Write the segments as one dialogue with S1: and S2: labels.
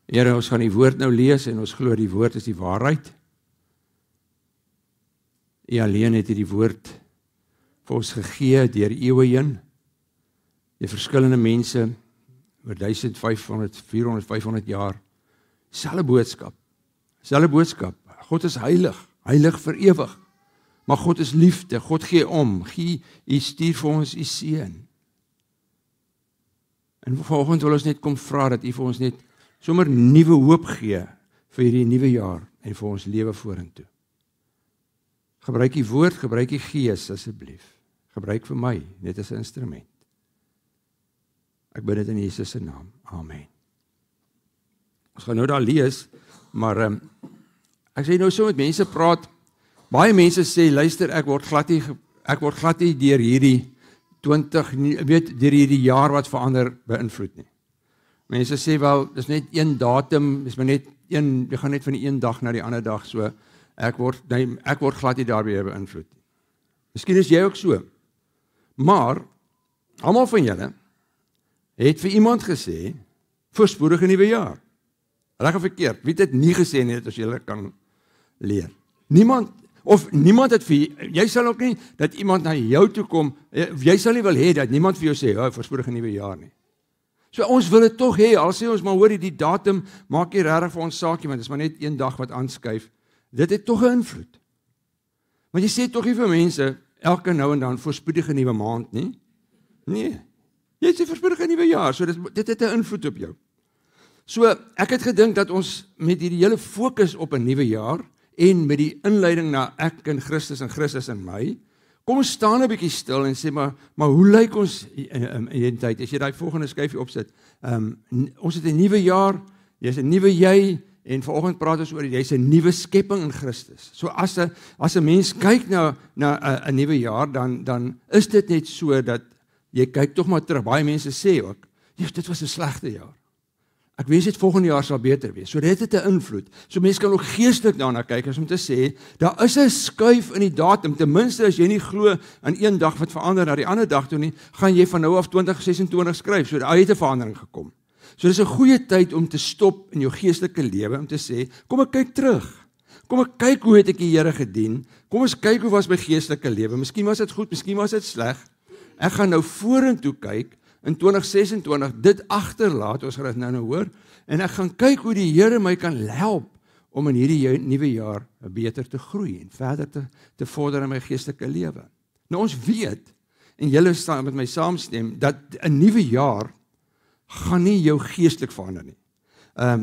S1: Here, ons gaan die woord nou lees en ons glo die woord is die waarheid. U alleen het die woord vir ons gegee deur eeue heen. Die verskillende mense oor 1500, 400, 500 jaar. Selfe boodskap. God is heilig vir ewig. Maar God is liefde, God gee om, U stuur vir ons U seun. En vanoggend wil ons net kom vra dat U vir ons net sommer nuwe hoop gee vir hierdie nuwe jaar en vir ons lewe vorentoe. Gebruik U woord, gebruik U gees asseblief. Gebruik vir my net as 'n instrument. Ek bid dit in Jesus se naam. Amen. Ons gaan nou daar lees, maar ek sê nou so met mense praat. Baie mense sê, luister, ek word glad nie deur hierdie deur hierdie jaar wat verander beïnvloed nie. Mense sê wel, dis net een datum, jy gaan net van die een dag na die ander dag, so ek word glad nie daarbey beïnvloed nie. Miskien is jy ook so. Maar almal van julle het vir iemand gesê, voorspoedige nuwe jaar. Reg of verkeerd, wie het dit nie gesê net as julle kan leer? Niemand het vir jy sal ook nie dat iemand na jou toe kom, jy sal nie wil hê dat niemand vir jou sê, voorspoedige nuwe jaar nie. So ons wil dit tog hê, al sê ons maar hoor die datum maak nie regtig vir ons saakie, want dit is maar net een dag wat aanskuif. Dit het tog 'n invloed. Want jy sê tog nie vir mense elke nou en dan voorspoedige nuwe maand nie. Nee. Jy sê voorspoedige nuwe jaar, so dit het 'n invloed op jou. So ek het gedink dat ons met hierdie hele fokus op 'n nuwe jaar en met die inleiding na ek en Christus in my, kom ons staan 'n bietjie stil en sê maar hoe lyk ons identiteit? As jy daai volgende skyfie opsit, ons het 'n nuwe jaar, jy's 'n nuwe jy, en vanoggend praat ons oor jy's 'n nuwe skepping in Christus. So as 'n mens kyk na 'n nuwe jaar, dan is dit net so dat jy kyk tog maar terug. Baie mense sê ook, dit was 'n slegte jaar. Ek wens dit volgende jaar sal beter wees. So dit het 'n invloed. So mense kan ook geestelik daarna kyk, as om te sê, daar is 'n skuif in die datum, ten minste as jy nie glo aan een dag wat verander na die ander dag toe nie, gaan jy van nou af 2026 skryf, so daar het 'n verandering gekom. So dis 'n goeie tyd om te stop in jou geestelike lewe, om te sê, kom ek kyk terug. Kom ek kyk hoe het ek die Here gedien, kom ons kyk hoe was my geestelike lewe, miskien was dit goed, miskien was dit sleg. Ek gaan nou vorentoe kyk, in 2026, dit agterlaat, ons gaan dit nou hoor, en ek gaan kyk hoe die Here my kan help om in hierdie nuwe jaar beter te groei en verder te vorder in my geestelike lewe. Nou ons weet, en julle staan met my saamstem, dat 'n nuwe jaar gaan nie jou geestelik verander nie.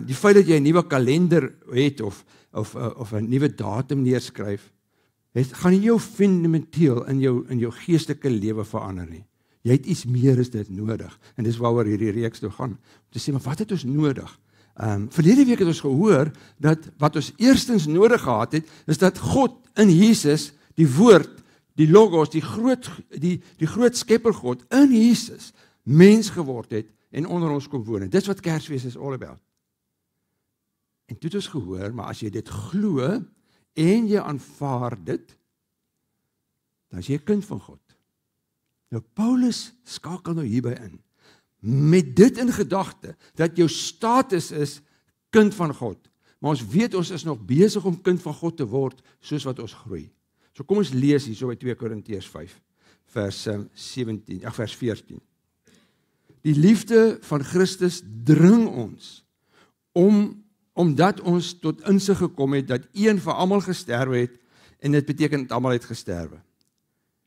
S1: Die feit dat jy 'n nuwe kalender het of 'n nuwe datum neerskryf, gaan nie jou fundamenteel in jou geestelike lewe verander nie. Jy het iets meer as dit nodig. En dis waaroor hierdie reeks toe gaan. Om te sê, maar wat het ons nodig? Verlede week het ons gehoor dat wat ons eerstens nodig gehad het, is dat God in Jesus, die woord, die logos, die groot skepper God, in Jesus, mens geword het en onder ons kom woon. Dis wat Kersfees is all about. En toe het ons gehoor, maar as jy dit glo en jy aanvaar dit, dan is jy 'n kind van God. Nou Paulus skakel nou hierby in, met dit in gedagte, dat jou status is kind van God, maar ons weet ons is nog besig om kind van God te word, soos wat ons groei. So kom ons lees hier so by 2 Korintiërs 5, vers 14. Die liefde van Christus dring ons, omdat ons tot insig gekom het, dat een vir almal gesterwe het, en dit beteken dat almal het gesterwe.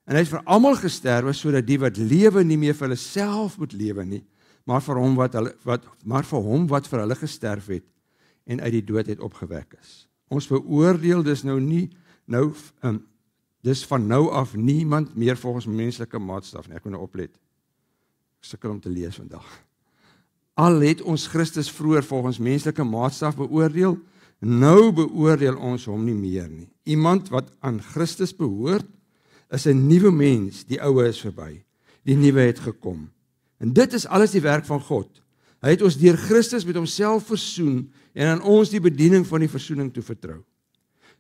S1: En hy het vir almal gesterwe, sodat die wat lewe nie meer vir hulle self moet lewe nie, maar vir hom wat vir hulle gesterf het, en uit die dood het opgewek is. Ons beoordeel dus dis van nou af niemand meer volgens menslike maatstaf nie. Ek moet nou oplet. Ek sukkel om te lees vandag. Al het ons Christus vroeër volgens menslike maatstaf beoordeel, nou beoordeel ons hom nie meer nie. Iemand wat aan Christus behoort, is 'n nuwe mens, die ou is verby, die nuwe het gekom. En dit is alles die werk van God. Hy het ons deur Christus met homself versoen en aan ons die bediening van die versoening toevertrou.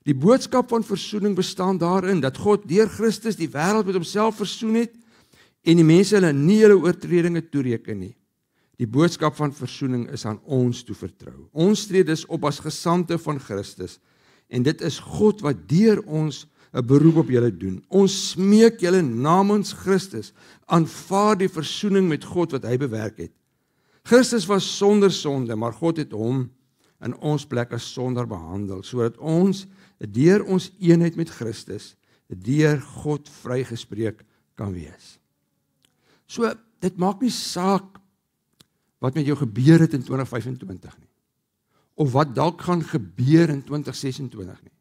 S1: Die boodskap van versoening bestaan daarin dat God deur Christus die wêreld met homself versoen het en die mense hulle nie hulle oortredinge toereken nie. Die boodskap van versoening is aan ons toevertrou. Ons tree dus op as gesandte van Christus, en dit is God wat deur ons 'n beroep op julle doen. Ons smeek julle namens Christus, aanvaar die versoening met God wat hy bewerk het. Christus was sonder sonde, maar God het hom in ons plek as sondaar behandel, sodat ons deur ons eenheid met Christus deur God vrygespreek kan wees. So, dit maak nie saak wat met jou gebeur het in 2025 nie, of wat dalk gaan gebeur in 2026 nie.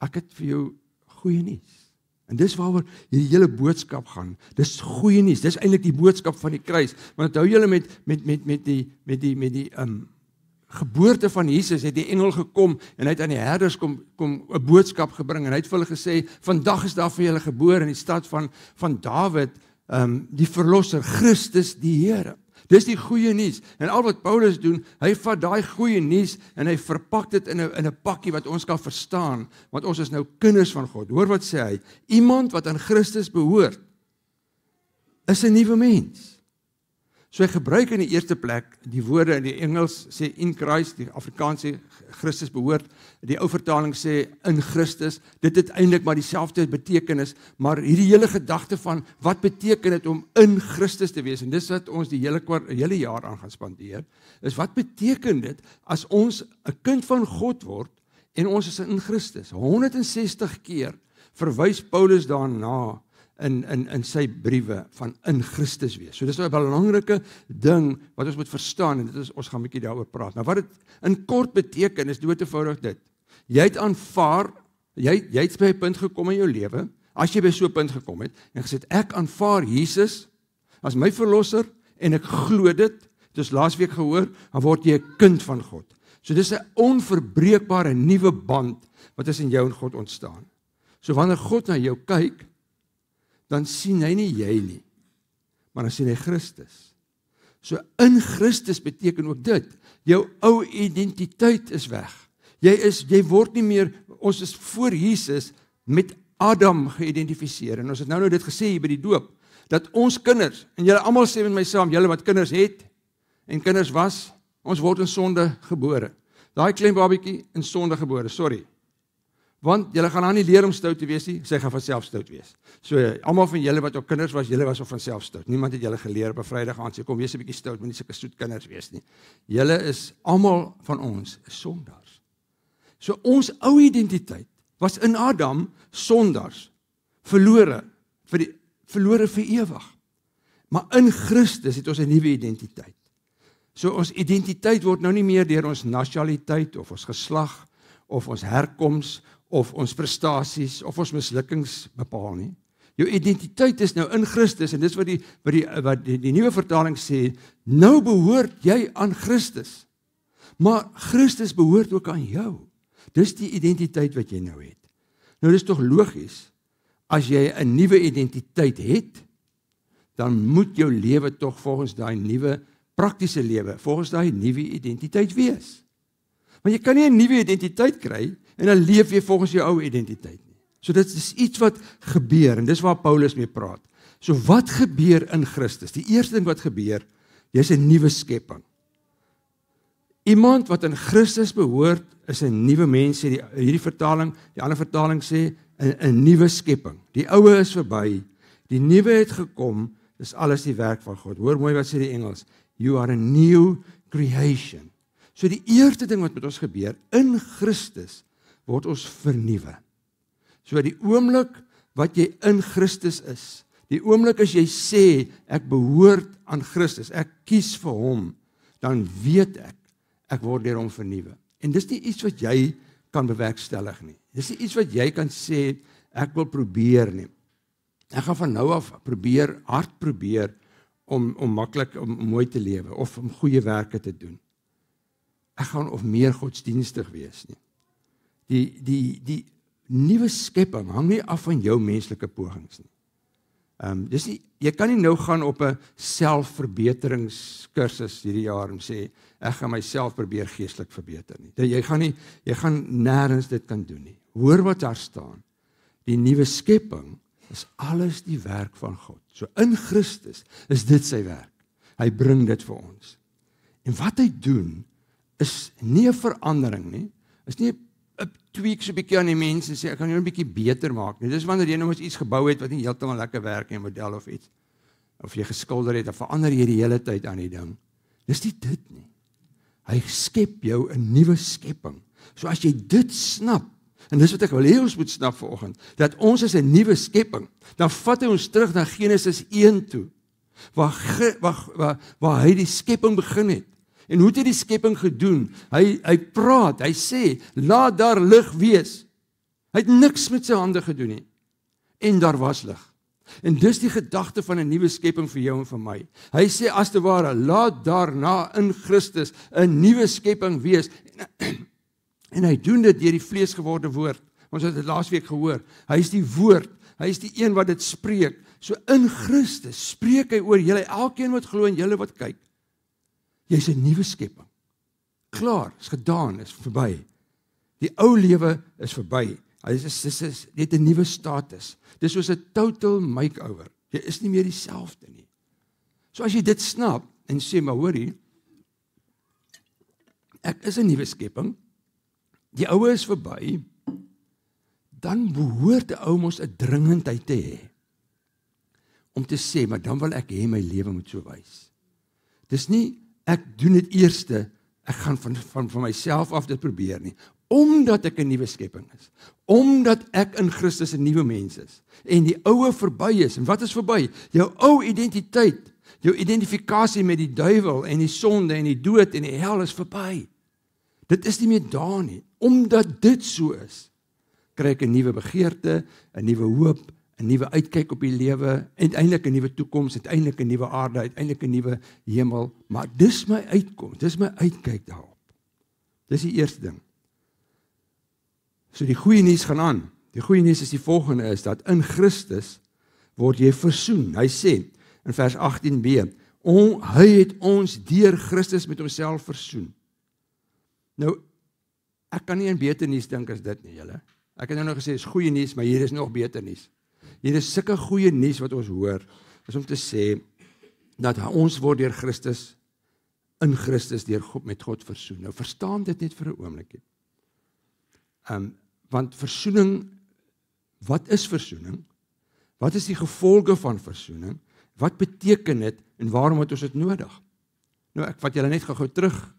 S1: Ek het vir jou goeie nuus. En dis waaroor hierdie hele boodskap gaan. Dis goeie nuus. Dis eintlik die boodskap van die kruis. Want onthou julle met die geboorte van Jesus het die engel gekom en hy het aan die herders kom 'n boodskap gebring en hy het vir hulle gesê, vandag is daar vir julle gebore in die stad van Dawid, die verlosser, Christus die Here. Dis die goeie nuus. En al wat Paulus doen, hy vat daai goeie nuus en hy verpak dit in 'n pakkie wat ons kan verstaan, want ons is nou kinders van God. Hoor wat sê hy? Iemand wat aan Christus behoort, is 'n nuwe mens. So hy gebruik in die eerste plek die woorde in die Engels sê in Christ, die Afrikaans sê Christus behoort, die ou vertaling sê in Christus. Dit het eintlik maar dieselfde betekenis, maar hierdie hele gedagte van wat beteken dit om in Christus te wees, en dis wat ons die hele jaar aan gaan spandeer, is wat beteken dit as ons 'n kind van God word en ons is in Christus. 160 keer verwys Paulus daarna in sy briewe van in Christus wees. So dis 'n belangrike ding wat ons moet verstaan, en dit is, ons gaan 'n bietjie daaroor praat. Nou wat dit in kort beteken is dood eenvoudig dit. Jy het aanvaar, jy het by 'n punt gekom in jou lewe, as jy by so 'n punt gekom het, en gesê, ek aanvaar Jesus as my verlosser, en ek glo dit, dus laasweek gehoor, dan word jy 'n kind van God. So dis 'n onverbreekbare nuwe band, wat tussen jou en God ontstaan. So wanneer God na jou kyk, dan sien hy nie jy nie, maar dan sien hy Christus. So in Christus beteken ook dit, jou ou identiteit is weg. Jy word nie meer, ons is voor Jesus met Adam geïdentifiseer, en ons het nou dit gesê hier by die doop, dat ons kinders, en julle almal sê met my saam, julle wat kinders het, en kinders was, ons word in sonde gebore. Daai klein babietjie in sonde gebore, sorry. Want julle gaan nou nie leer om stout te wees nie, sy gaan van self stout wees. So, almal van julle wat ook kinders was, julle was ook van self stout. Niemand het julle geleer op 'n Vrydag aand sê, kom wees 'n bietjie stout, moet nie sulke soet kinders wees nie. Julle is, almal van ons, is sondaars. So, ons ou identiteit was in Adam sondaars, verlore vir ewig. Maar in Christus het ons 'n nuwe identiteit. So, ons identiteit word nou nie meer deur ons nasionaliteit, of ons geslag, of ons herkoms, of ons prestasies, of ons mislukkings bepaal nie. Jou identiteit is nou in Christus, en dis wat die nuwe vertaling sê, nou behoort jy aan Christus. Maar Christus behoort ook aan jou. Dis die identiteit wat jy nou het. Nou dis tog logies, as jy 'n nuwe identiteit het, dan moet jou lewe tog volgens daai nuwe praktiese lewe, volgens daai nuwe identiteit wees. Want jy kan nie 'n nuwe identiteit kry, en dan leef jy volgens jou ou identiteit nie. So dit is iets wat gebeur, en dis waar Paulus mee praat. So wat gebeur in Christus? Die eerste ding wat gebeur, jy is 'n nuwe skepping. Iemand wat in Christus behoort, is 'n nuwe mens, sê hierdie vertaling, die ander vertaling sê, 'n nuwe skepping. Die ou is verby, die nuwe het gekom, dis alles die werk van God. Hoor mooi wat sê die Engels, you are a new creation. So die eerste ding wat met ons gebeur, in Christus word ons vernuwe. So die oomblik wat jy in Christus is, die oomblik as jy sê, ek behoort aan Christus, ek kies vir hom, dan weet ek word deur hom vernuwe. En dis nie iets wat jy kan bewerkstellig nie. Dis nie iets wat jy kan sê, ek wil probeer nie. Ek gaan van nou af hard probeer, om maklik, om mooi te lewe, of om goeie werke te doen. Ek gaan of meer godsdienstig wees nie. Die nuwe skepping hang nie af van jou menslike pogings nie. Dis nie, jy kan nie nou gaan op 'n selfverbeteringskursus hierdie jaar en sê, ek gaan myself probeer geestelik verbeter nie. Jy gaan nêrens dit kan doen nie. Hoor wat daar staan. Die nuwe skepping is alles die werk van God. So in Christus is dit sy werk. Hy bring dit vir ons. En wat hy doen, is nie 'n verandering nie, is nie 'n tweak so 'n bietjie aan die mense sê, ek gaan jou 'n bietjie beter maak nie. Dis wanneer jy nou iets gebou het wat nie heeltemal lekker werk nie, 'n model of iets, of jy geskilder het, dan verander jy die hele tyd aan die ding. Dis nie dit nie. Hy skep jou 'n nuwe skepping. So as jy dit snap, en dis wat ek wil hê ons moet snap vanoggend, dat ons is 'n nuwe skepping, dan vat hy ons terug na Genesis 1 toe, waar hy die skepping begin het. En hoe het hy die skepping gedoen? Hy praat, hy sê, laat daar lig wees. Hy het niks met sy hande gedoen nie. En daar was lig. En dis die gedagte van 'n nuwe skepping vir jou en vir my. Hy sê as te ware, laat daarna in Christus 'n nuwe skepping wees. En hy doen dit deur die vleesgeworde woord. Ons het dit laasweek gehoor. Hy is die woord. Hy is die een wat dit spreek. So in Christus spreek hy oor julle, elkeen wat glo en julle wat kyk. Jy's 'n nuwe skepping. Klaar, is gedaan, is verby. Die ou lewe is verby. Jy het 'n nuwe status. Dis soos 'n total makeover. Jy is nie meer dieselfde nie. So as jy dit snap en sê, maar hoorie, ek is 'n nuwe skepping, die ou is verby, dan behoort 'n ou mos 'n dringendheid te hê. Om te sê, maar dan wil ek hê my lewe moet so wys. Dis nie, ek doen dit eerste, ek gaan van myself af dit probeer nie. Omdat ek 'n nuwe skepping is. Omdat ek in Christus 'n nuwe mens is. En die oue verby is. En wat is verby? Jou ou identiteit. Jou identifikasie met die duiwel en die sonde en die dood en die hel is verby. Dit is nie meer daar nie. Omdat dit so is, kry ek 'n nuwe begeerte, 'n nuwe hoop, 'n nuwe uitkyk op die lewe, uiteindelik 'n nuwe toekoms, uiteindelik 'n nuwe aarde, uiteindelik 'n nuwe hemel. Maar dis my uitkoms, dis my uitkyk daarop. Dis die eerste ding. So die goeie nuus gaan aan. Die goeie nuus is die volgende, is dat in Christus word jy versoen. Hy sê in vers 18b, hy het ons deur Christus met homself versoen. Nou, ek kan nie aan beter nuus dink as dit nie, julle. Ek het nou gesê, is goeie nuus, maar hier is nog beter nuus. Hier is sulke goeie nuus wat ons hoor, is om te sê, dat ons word deur Christus, in Christus, deur God, met God versoen. Nou, verstaan dit net vir 'n oombliekie. Want versoening, wat is versoening? Wat is die gevolge van versoening? Wat beteken dit en waarom het ons dit nodig? Nou, ek vat julle net gou terug,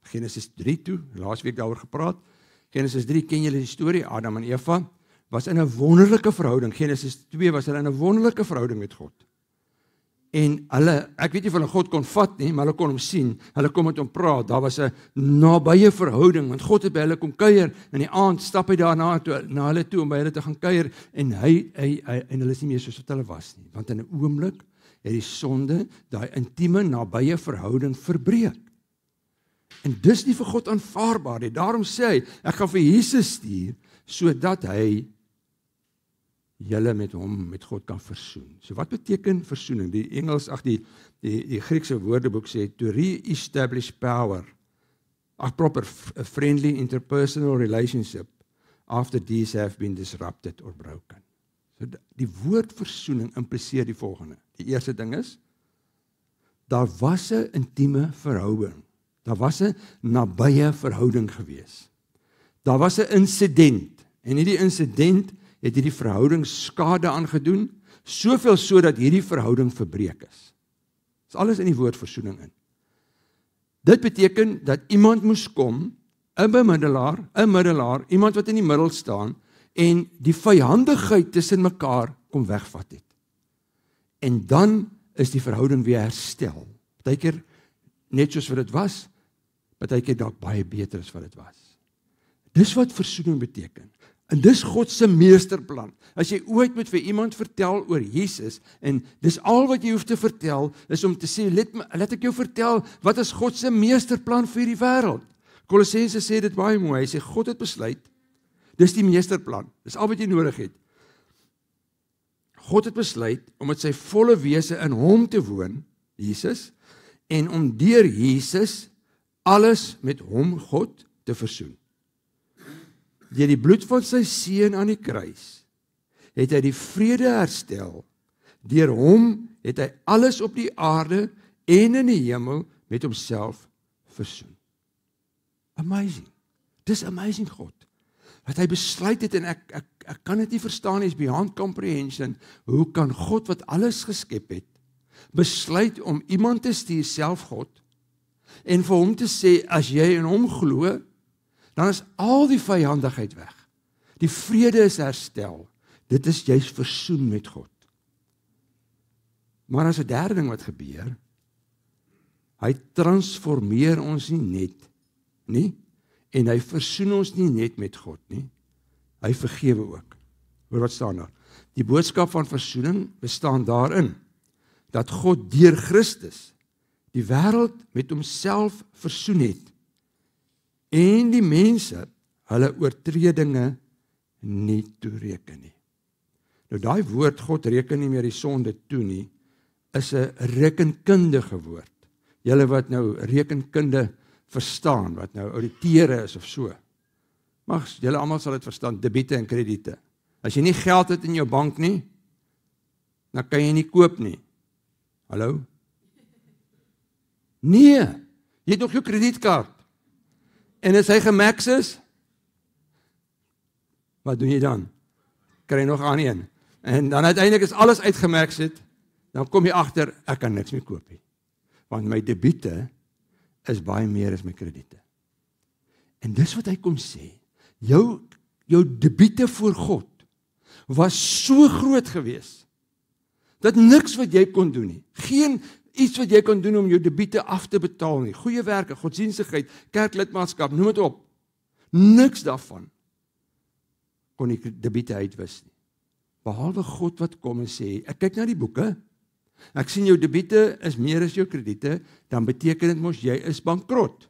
S1: Genesis 3 toe, laasweek daaroor gepraat. Genesis 3, ken julle die storie, Adam en Eva, was in 'n wonderlike verhouding. Genesis 2 was hulle in 'n wonderlike verhouding met God. En hulle, ek weet nie of hulle God kon vat nie, maar hulle kon hom sien, hulle kon met hom praat, daar was 'n nabye verhouding, want God het by hulle kom kuier, en die aand stap hy daarna na hulle toe, om by hulle te gaan kuier, en en hulle is nie meer soos wat hulle was nie, want in 'n oomblik het die sonde, daai intieme, nabye verhouding verbreek. En dis nie vir God aanvaarbaar nie, daarom sê hy, ek gaan vir Jesus stuur, sodat hy julle met hom, met God kan versoen. So wat beteken versoening? Die Engels, die Griekse woordeboek sê, to re-establish power, proper, a friendly interpersonal relationship, after these have been disrupted or broken. So die woord versoening impliseer die volgende. Die eerste ding is, daar was 'n intieme verhouding. Daar was 'n nabye verhouding gewees. Daar was 'n insident, en hierdie insident het hierdie verhouding skade aangedoen, soveel so dat hierdie verhouding verbreek is. Dis alles in die woord versoening in. Dit beteken dat iemand moes kom, 'n middelaar, iemand wat in die middel staan, en die vyhandigheid tussen mekaar kom wegvat het. En dan is die verhouding weer herstel. Partykeer net soos wat dit was, partykeer dalk baie beter as wat dit was. Dis wat versoening beteken. En dis God se meesterplan. As jy ooit moet vir iemand vertel oor Jesus, en dis al wat jy hoef te vertel, is om te sê, laat ek jou vertel, wat is God se meesterplan vir die wêreld? Kolossense sê dit baie mooi, hy sê, God het besluit, dis die meesterplan, dis al wat jy nodig het. God het besluit, om met sy volle wese in hom te woon, Jesus, en om deur Jesus, alles met hom, God, te versoen. Deur die bloed van sy seun aan die kruis, het hy die vrede herstel. Deur hom het hy alles op die aarde en in die hemel met homself versoen. Amazing. Dis amazing God. Dat hy besluit het en ek kan dit nie verstaan, is beyond comprehension. Hoe kan God wat alles geskep het, besluit om iemand te stuur, self God, en vir hom te sê, as jy in hom glo, dan is al die vyandigheid weg. Die vrede is herstel. Dit is juist versoen met God. Maar as 'n derde ding wat gebeur, hy transformeer ons nie net, nie? En hy versoen ons nie net met God nie. Hy vergewe ook. Hoor wat staan daar? Die boodskap van versoening bestaan daarin, dat God deur Christus die wêreld met homself versoen het, en die mense hulle oortredinge nie toereken nie. Nou daai woord, God reken nie meer die sonde toe nie, is 'n rekenkundige woord. Julle wat nou rekenkunde verstaan, wat nou ouditere is of so. Maar julle almal sal dit verstaan, debiete en krediete. As jy nie geld het in jou bank nie, dan kan jy nie koop nie. Hallo? Nee, jy het nog jou kredietkaart. En as hy gemax is, wat doen jy dan? Kry nog aan een. En dan uiteindelik is alles uitgemax het, dan kom jy agter, ek kan niks meer koop nie. Want my debiete is baie meer as my krediete. En dis wat hy kom sê, jou debiete voor God was so groot gewees, dat niks wat jy kon doen nie, geen iets wat jy kon doen om jou debiete af te betaal nie, goeie werke, godsdienstigheid, kerklidmaatskap, noem dit op, niks daarvan kon die debiete uitwis nie. Behalwe God wat kom en sê, ek kyk na die boeke, ek sien jou debiete is meer as jou krediete, dan beteken dit mos jy is bankrot.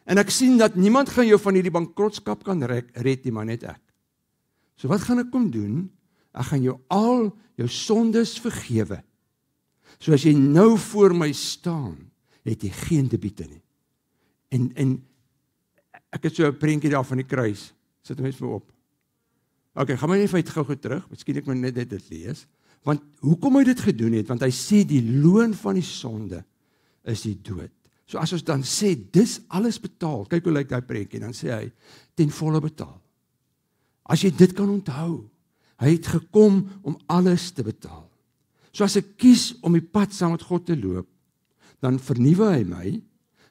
S1: En ek sien dat niemand gaan jou van hierdie bankrotskap kan red nie, maar net ek. So wat gaan ek kom doen? Ek gaan jou al jou sondes vergewe. So as jy nou voor my staan, het jy geen debiete nie. En ek het so 'n prentjie daar van die kruis, sit hom net vir op. Ok, gaan my net vir gou terug, miskien ek moet net dit lees. Want hoekom hy dit gedoen het? Want hy sê die loon van die sonde is die dood. So as ons dan sê, dis alles betaal, kyk hoe lyk daai prentjie, dan sê hy, ten volle betaal. As jy dit kan onthou, hy het gekom om alles te betaal. So as ek kies om die pad saam met God te loop, dan vernuwe hy my,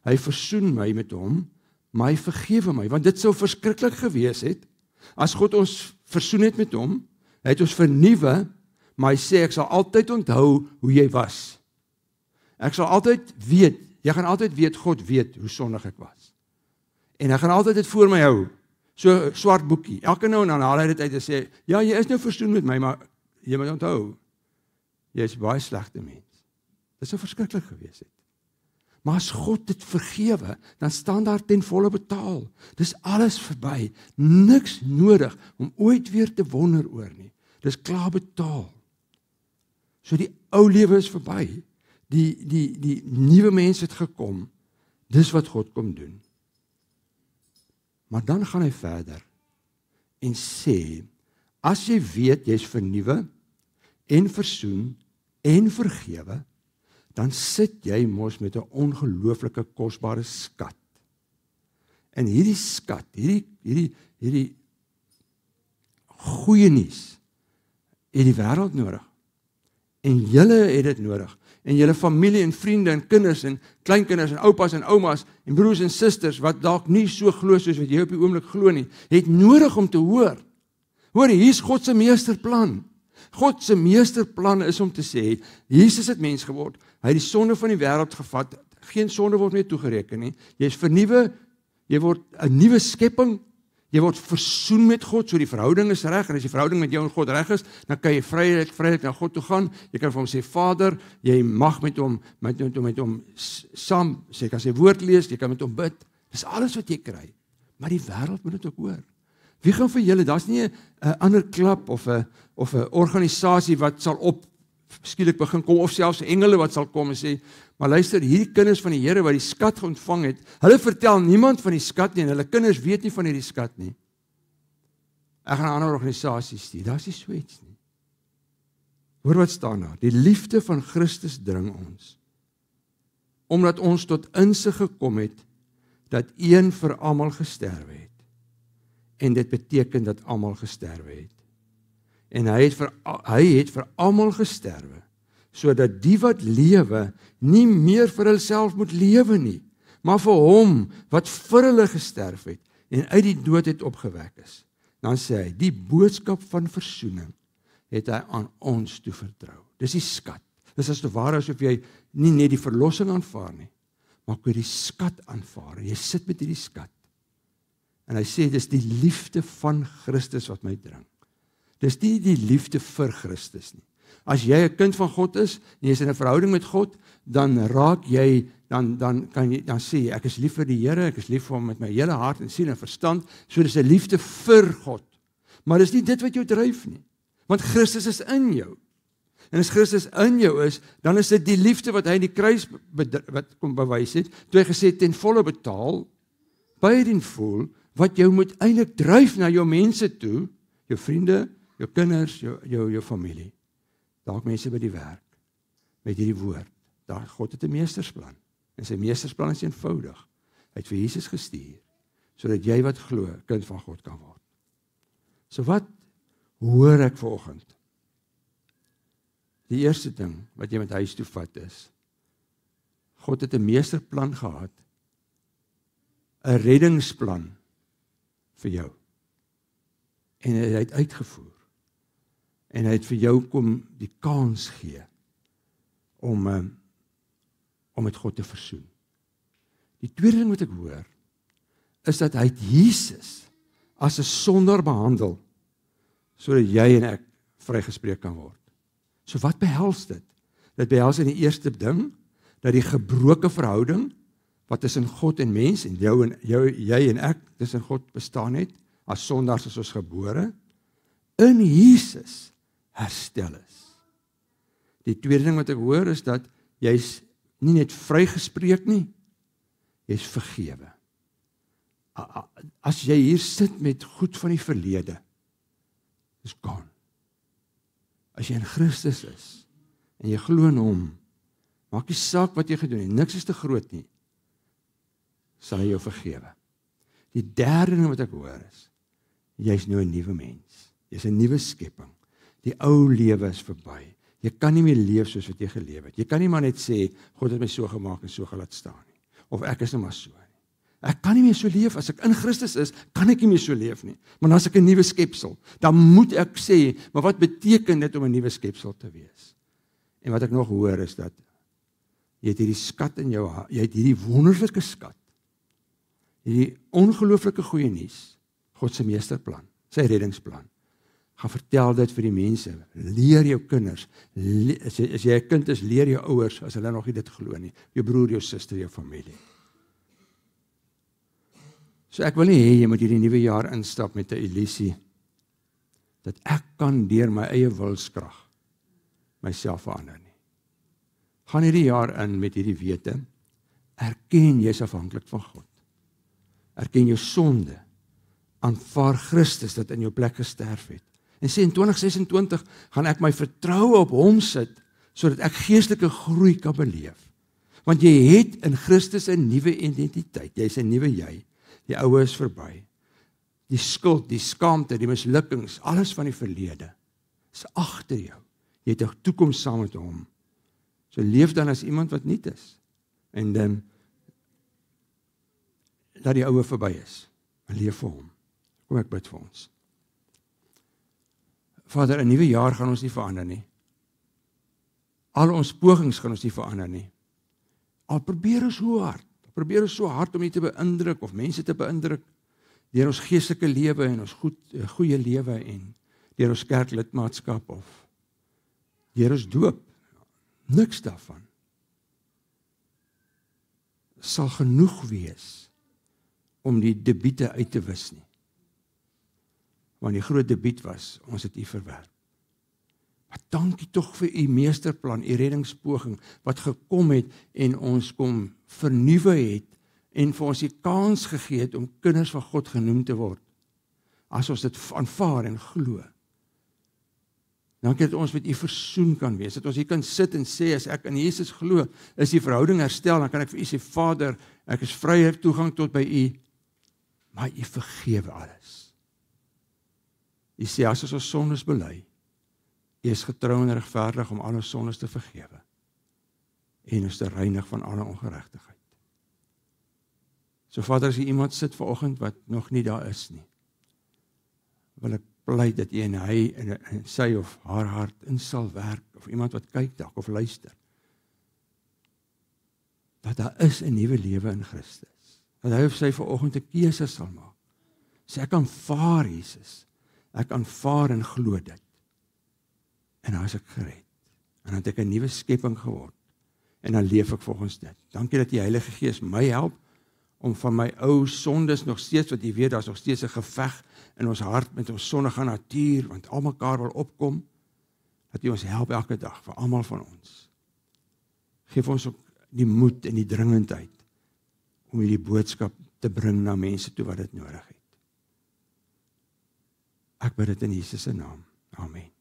S1: hy versoen my met hom, maar hy vergewe my, want dit sou verskriklik gewees het, as God ons versoen het met hom, hy het ons vernuwe, maar hy sê, ek sal altyd onthou hoe jy was. Ek sal altyd weet, jy gaan altyd weet, God weet hoe sondig ek was. En hy gaan altyd dit voor my hou, so swart boekie. Elke nou en dan haal hy dit uit en sê, ja, jy is nou versoen met my, maar jy moet onthou, jy is baie slegte mens. Dit sou verskriklik gewees het. Maar as God dit vergewe, dan staan daar ten volle betaal. Dis alles verby, niks nodig om ooit weer te wonder oor nie. Dis klaar betaal. So die ou lewe is verby. Die nuwe mens het gekom. Dis wat God kom doen. Maar dan gaan hy verder en sê, as jy weet jy's vernuwe en versoen en vergewe, dan sit jy mos met 'n ongelooflike kosbare skat. En hierdie skat, hierdie goeie nuus, het die wêreld nodig. En julle het dit nodig. En julle familie en vriende en kinders en kleinkinders en oupas en oumas en broers en susters wat dalk nie so glo soos wat jy op die oomblik glo nie, het nodig om te hoor. Hoor, hier's God se meesterplan. God se meesterplan is om te sê, Jesus het mens geword, hy het die sonde van die wêreld gevat, geen sonde word meer toegereken nie, jy is vernuwe, jy word 'n nuwe skepping, jy word versoen met God, so die verhouding is reg, en as die verhouding met jou en God reg is, dan kan jy vrylik na God toe gaan, jy kan vir hom sê, Vader, jy mag met hom saam, jy kan sy woord lees, jy kan met hom bid, dis alles wat jy kry, maar die wêreld moet dit ook hoor. Wie gaan vir julle, daar's nie 'n ander klub of 'n organisasie wat sal skielik begin kom, of selfs engele wat sal kom en sê, maar luister, hierdie kinders van die Here wat die skat ontvang het, hulle vertel niemand van die skat nie, en hulle kinders weet nie van hierdie skat nie. Ek gaan 'n ander organisasie stuur, daar's nie so iets nie. Hoor wat staan daar, die liefde van Christus dring ons, omdat ons tot insig gekom het, dat een vir almal gesterwe het. En dit beteken dat almal gesterwe het. En hy het vir almal gesterwe, sodat die wat lewe, nie meer vir hulself moet lewe nie, maar vir hom wat vir hulle gesterf het, en uit die dood het opgewek is. Dan sê hy, die boodskap van versoening, het hy aan ons toe vertrou. Dis die skat. Dis as te ware asof jy nie net die verlossing aanvaar nie, maar ook die skat aanvaar. Jy sit met hierdie skat. En hy sê, dis die liefde van Christus wat my dring. Dis nie die liefde vir Christus nie. As jy 'n kind van God is, en jy is in 'n verhouding met God, dan raak jy, dan sê jy, ek is lief vir die Here, ek is lief vir hom met my hele hart en siel en verstand, so dis 'n liefde vir God. Maar dis nie dit wat jou dryf nie, want Christus is in jou. En as Christus in jou is, dan is dit die liefde wat hy in die kruis wat kom bewys het, toe hy gesê ten volle betaal, paid in full, wat jou moet eintlik dryf na jou mense toe, jou vriende, jou kinders, jou familie. Dalk mense by die werk, met hierdie woord. Daar God het 'n meestersplan. En sy meestersplan is eenvoudig. Hy het vir Jesus gestuur, sodat jy wat glo, kind van God kan word. So wat hoor ek vanoggend? Die eerste ding wat jy met huis toe vat is, God het 'n meesterplan gehad, 'n reddingsplan vir jou. En hy het uitgevoer. En hy het vir jou kom die kans gee om met God te versoen. Die tweede ding wat ek hoor, is dat hy het Jesus as 'n sondaar behandel, sodat jy en ek vrygespreek kan word. So wat behels dit? Dit behels in die eerste ding, dat die gebroke verhouding, wat tussen God en mens, en jy en ek, tussen God bestaan het, as sondaars is ons gebore, in Jesus herstel is. Die tweede ding wat ek hoor is dat jy's nie net vrygespreek nie, jy's vergewe. As jy hier sit met goed van die verlede, is gone. As jy in Christus is, en jy glo in hom, maak nie saak wat jy gedoen het, niks is te groot nie, sal hy jou vergewe. Die derde ding wat ek hoor is, jy's nou 'n nuwe mens, jy's 'n nuwe skepping, die ou lewe is verby, jy kan nie meer leef soos wat jy geleef het, jy kan nie maar net sê, God het my so gemaak en so gelaat staan nie, of ek is nou maar so nie. Ek kan nie meer so leef, as ek in Christus is, kan ek nie meer so leef nie, maar as ek 'n nuwe skepsel, dan moet ek sê, maar wat beteken dit om 'n nuwe skepsel te wees? En wat ek nog hoor is dat, jy het hierdie skat in jou hart, jy het hierdie wonderlike skat, hierdie ongelooflike goeie nuus, God se meesterplan, sy reddingsplan. Gaan vertel dit vir die mense, leer jou kinders, as jy 'n kind is, leer jou ouers, as hulle nog nie dit glo nie, jou broer, jou suster, jou familie. So ek wil nie hê jy moet hierdie nuwe jaar instap met 'n illusie, dat ek kan deur my eie wilskrag myself verander nie. Gaan hierdie jaar in met hierdie wete, erken jy is afhanklik van God. Erken jou sonde, aanvaar Christus dat in jou plek gesterf het. En sê in 2026 gaan ek my vertroue op hom sit, sodat ek geestelike groei kan beleef. Want jy het in Christus 'n nuwe identiteit, jy is 'n nuwe jy, die ou is verby. Die skuld, die skaamte, die mislukkings, alles van die verlede, is agter jou. Jy het 'n toekoms saam met hom. So leef dan as iemand wat nuut is, en dan dat die oue verby is, en leef vir hom. Kom ek bid vir ons. Vader, 'n nuwe jaar gaan ons nie verander nie. Al ons pogings gaan ons nie verander nie. Al probeer ons so hard om jy te beïndruk, of mense te beïndruk, deur ons geestelike lewe en ons goeie lewe, en deur ons kerklidmaatskap, of deur ons doop, niks daarvan sal genoeg wees om die debiete uit te wis nie. Want die groot debiet was, ons het u verwerp. Maar dankie tog vir u meesterplan, u reddingspoging, wat gekom het en ons kom vernuwe het, en vir ons die kans gegee het om kinders van God genoem te word, as ons dit aanvaar en glo. Dankie dat ons met U versoen kan wees, dat ons hier kan sit en sê, as ek in Jesus glo, is die verhouding herstel, dan kan ek vir U sê, Vader, ek is vry, ek toegang tot by U, maar U vergewe alles. U sê, as ons sondes bely, U is getrou en regverdig om al ons sondes te vergewe, en ons te reinig van alle ongeregtigheid. So Vader, as hier iemand sit vanoggend wat nog nie daar is nie, wil ek pleit dat U en hy in sy of haar hart in sal werk, of iemand wat kyk dalk of luister, dat daar is 'n nuwe lewe in Christus, dat hy of sy vanoggend 'n keuse sal maak, sê ek aanvaar Jesus, ek aanvaar en glo dit, en dan is ek gered, en dan het ek 'n nuwe skepping geword, en dan leef ek volgens dit. Dankie dat die Heilige Gees my help, om van my ou sondes nog steeds, wat jy weet, daar is nog steeds 'n geveg in ons hart met ons sondige natuur, want almekaar wil opkom, dat jy ons help elke dag, vir almal van ons. Geef ons ook die moed en die dringendheid, om hierdie boodskap te bring na mense toe wat dit nodig het. Ek bid dit in Jesus se naam. Amen.